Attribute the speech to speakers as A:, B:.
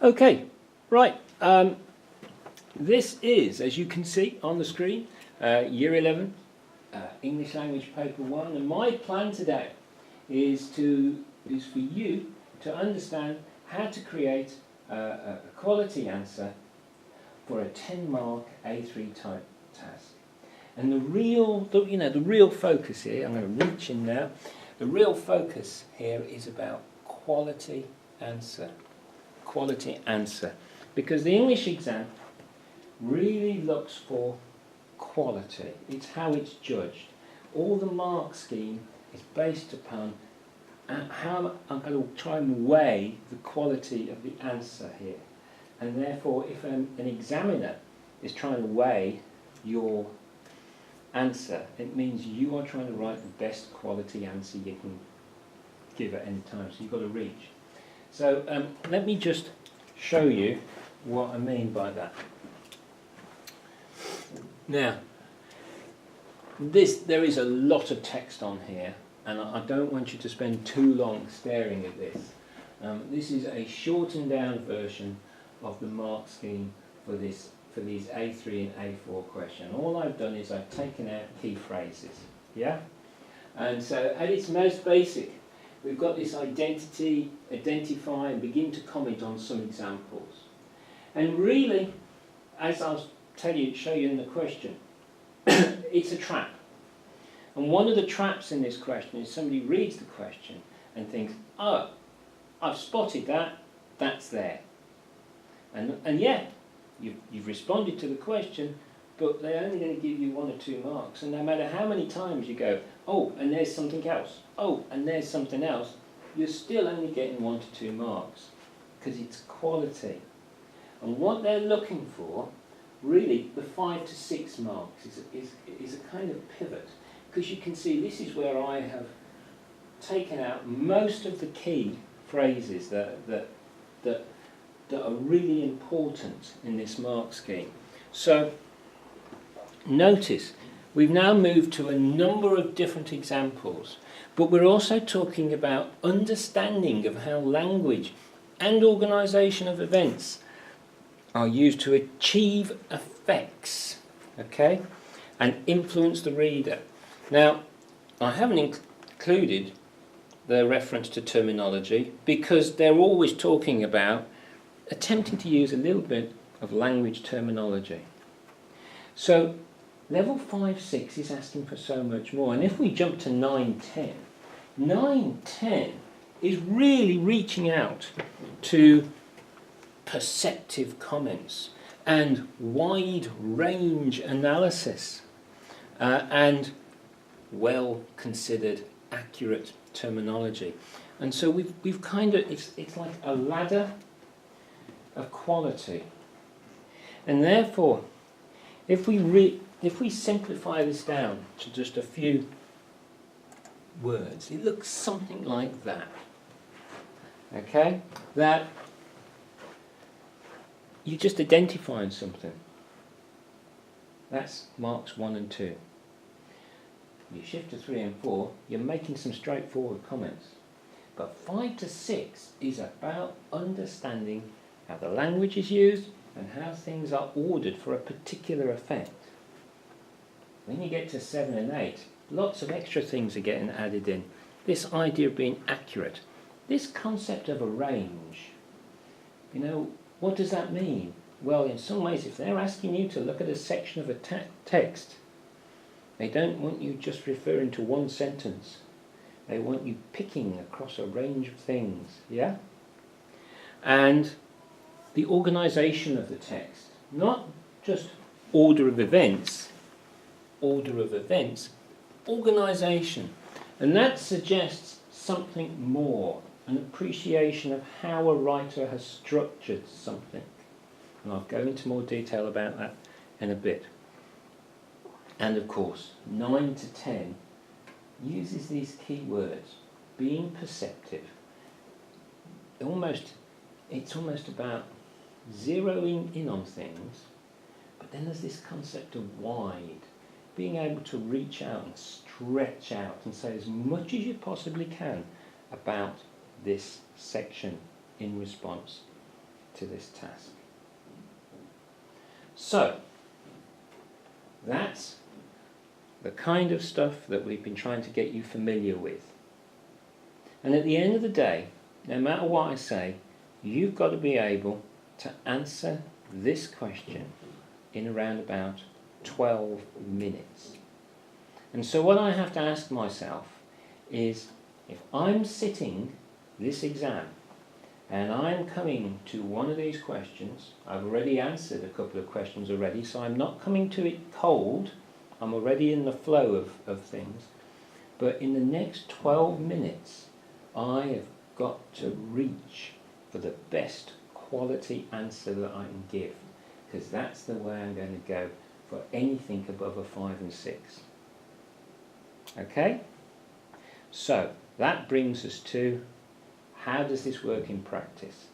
A: Okay, right. This is, as you can see on the screen, Year 11, English Language Paper 1, and my plan today is for you to understand how to create a quality answer for a 10-mark A3 type task. And the real focus here, I'm going to reach in now, the real focus here is about quality answer. Quality answer. Because the English exam really looks for quality. It's how it's judged. All the mark scheme is based upon how I'm going to try and weigh the quality of the answer here. And therefore, if an examiner is trying to weigh your answer, it means you are trying to write the best quality answer you can give at any time. So you've got to reach. So let me just show you what I mean by that. Now, there is a lot of text on here, and I don't want you to spend too long staring at this. This is a shortened down version of the mark scheme for these A3 and A4 questions. All I've done is I've taken out key phrases, yeah? And so at its most basic, we've got this identify and begin to comment on some examples. And really, as I'll show you in the question, it's a trap. And one of the traps in this question is somebody reads the question and thinks, oh, I've spotted that, that's there. And yeah, you've responded to the question, but they're only going to give you 1 or 2 marks. And no matter how many times you go, oh, and there's something else, oh, and there's something else, you're still only getting 1 to 2 marks, because it's quality. And what they're looking for, really, the 5 to 6 marks is a kind of pivot, because you can see this is where I have taken out most of the key phrases that are really important in this mark scheme. So notice we've now moved to a number of different examples, but we're also talking about understanding of how language and organisation of events are used to achieve effects, okay, and influence the reader. Now, I haven't included the reference to terminology because they're always talking about attempting to use a little bit of language terminology. So, level 5-6 is asking for so much more. And if we jump to 9-10, 9-10 is really reaching out to perceptive comments and wide range analysis and well considered accurate terminology. And so we've kind of, it's like a ladder of quality. And therefore, if we simplify this down to just a few words, it looks something like that. Okay? That you just identifying something. That's marks 1 and 2. You shift to 3 and 4, you're making some straightforward comments. But 5 to 6 is about understanding how the language is used and how things are ordered for a particular effect. When you get to 7 and 8, lots of extra things are getting added in. This idea of being accurate. This concept of a range. You know, what does that mean? Well, in some ways, if they're asking you to look at a section of a text, they don't want you just referring to one sentence. They want you picking across a range of things, yeah? And the organisation of the text, not just order of events, organisation. And that suggests something more, an appreciation of how a writer has structured something. And I'll go into more detail about that in a bit. And of course, 9 to 10 uses these key words, being perceptive. It's almost about zeroing in on things, but then there's this concept of wide, being able to reach out and stretch out and say as much as you possibly can about this section in response. to this task. So, that's the kind of stuff that we've been trying to get you familiar with. And at the end of the day, no matter what I say, you've got to be able to answer this question in around about 12 minutes. And so what I have to ask myself is, if I'm sitting this exam and I'm coming to one of these questions, I've already answered a couple of questions already, so I'm not coming to it cold, I'm already in the flow of things, but in the next 12 minutes I have got to reach for the best quality answer that I can give, because that's the way I'm going to go for anything above a 5 and 6. Okay? So that brings us to, how does this work in practice?